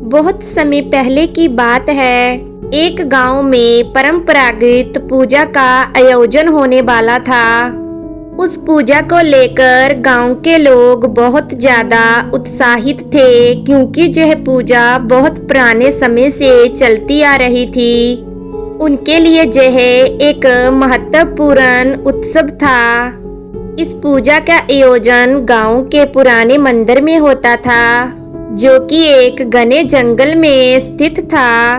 बहुत समय पहले की बात है। एक गांव में परंपरागत पूजा का आयोजन होने वाला था। उस पूजा को लेकर गांव के लोग बहुत ज्यादा उत्साहित थे, क्योंकि यह पूजा बहुत पुराने समय से चलती आ रही थी। उनके लिए यह एक महत्वपूर्ण उत्सव था। इस पूजा का आयोजन गांव के पुराने मंदिर में होता था, जो कि एक घने जंगल में स्थित था।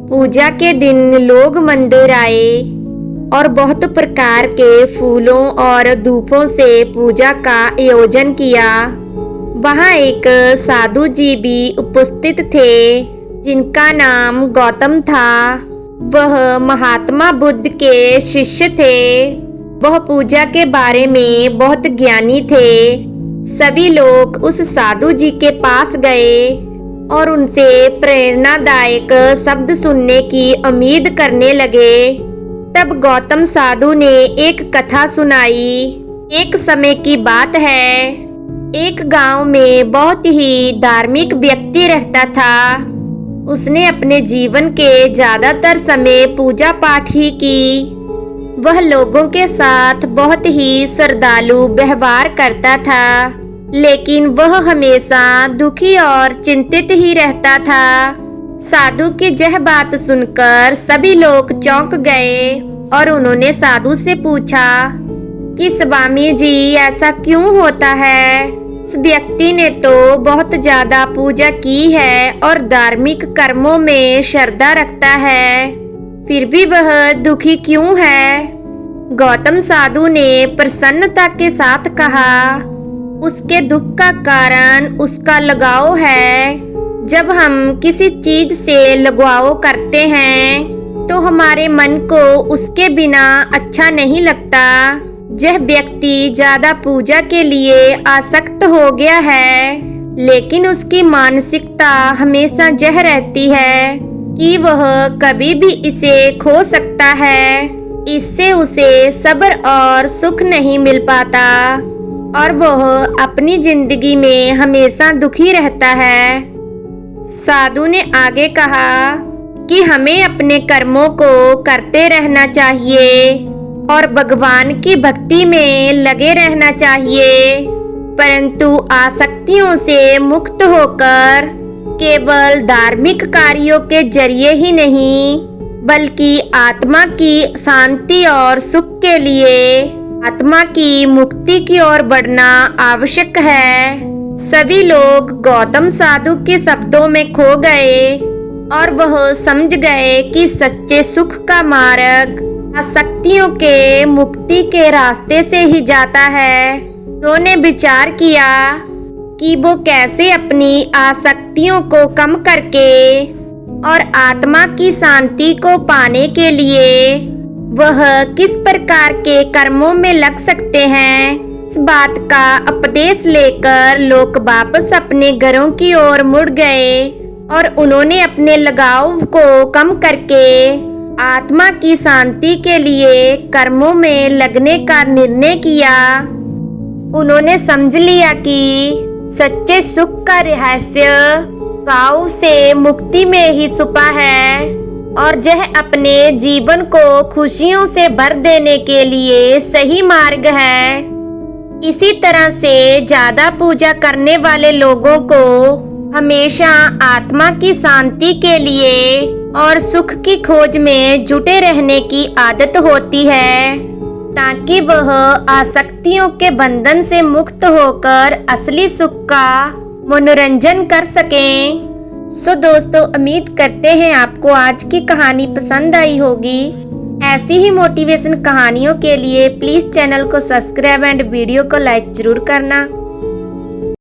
पूजा के दिन लोग मंदिर आए और बहुत प्रकार के फूलों और धूपों से पूजा का आयोजन किया। वहाँ एक साधु जी भी उपस्थित थे, जिनका नाम गौतम था। वह महात्मा बुद्ध के शिष्य थे। वह पूजा के बारे में बहुत ज्ञानी थे। सभी लोग उस साधु जी के पास गए और उनसे प्रेरणादायक शब्द सुनने की उम्मीद करने लगे। तब गौतम साधु ने एक कथा सुनाई। एक समय की बात है, एक गांव में बहुत ही धार्मिक व्यक्ति रहता था। उसने अपने जीवन के ज्यादातर समय पूजा पाठ ही की। वह लोगों के साथ बहुत ही श्रद्धालु व्यवहार करता था, लेकिन वह हमेशा दुखी और चिंतित ही रहता था। साधु की यह बात सुनकर सभी लोग चौंक गए और उन्होंने साधु से पूछा कि स्वामी जी, ऐसा क्यों होता है? इस व्यक्ति ने तो बहुत ज्यादा पूजा की है और धार्मिक कर्मों में श्रद्धा रखता है, फिर भी वह दुखी क्यों है? गौतम साधु ने प्रसन्नता के साथ कहा, उसके दुख का कारण उसका लगाव है। जब हम किसी चीज से लगाव करते हैं तो हमारे मन को उसके बिना अच्छा नहीं लगता। यह व्यक्ति ज्यादा पूजा के लिए आसक्त हो गया है, लेकिन उसकी मानसिकता हमेशा यह रहती है कि वह कभी भी इसे खो सकता है। इससे उसे सब्र और सुख नहीं मिल पाता और वह अपनी जिंदगी में हमेशा दुखी रहता है। साधु ने आगे कहा कि हमें अपने कर्मों को करते रहना चाहिए और भगवान की भक्ति में लगे रहना चाहिए, परंतु आसक्तियों से मुक्त होकर केवल धार्मिक कार्यों के जरिए ही नहीं, बल्कि आत्मा की शांति और सुख के लिए आत्मा की मुक्ति की ओर बढ़ना आवश्यक है। सभी लोग गौतम साधु के शब्दों में खो गए और वह समझ गए कि सच्चे सुख का मार्ग आसक्तियों के मुक्ति के रास्ते से ही जाता है। उन्होंने विचार किया कि वो कैसे अपनी आसक्तियों को कम करके और आत्मा की शांति को पाने के लिए वह किस प्रकार के कर्मों में लग सकते हैं। इस बात का उपदेश लेकर लोग वापस अपने घरों की ओर मुड़ गए और उन्होंने अपने लगाव को कम करके आत्मा की शांति के लिए कर्मों में लगने का निर्णय किया। उन्होंने समझ लिया कि सच्चे सुख का रहस्य गांव से मुक्ति में ही छुपा है और यह अपने जीवन को खुशियों से भर देने के लिए सही मार्ग है। इसी तरह से ज्यादा पूजा करने वाले लोगों को हमेशा आत्मा की शांति के लिए और सुख की खोज में जुटे रहने की आदत होती है, ताकि वह आसक्तियों के बंधन से मुक्त होकर असली सुख का मनोरंजन कर सकें। सो दोस्तों, उम्मीद करते हैं आपको आज की कहानी पसंद आई होगी। ऐसी ही मोटिवेशन कहानियों के लिए प्लीज चैनल को सब्सक्राइब एंड वीडियो को लाइक जरूर करना।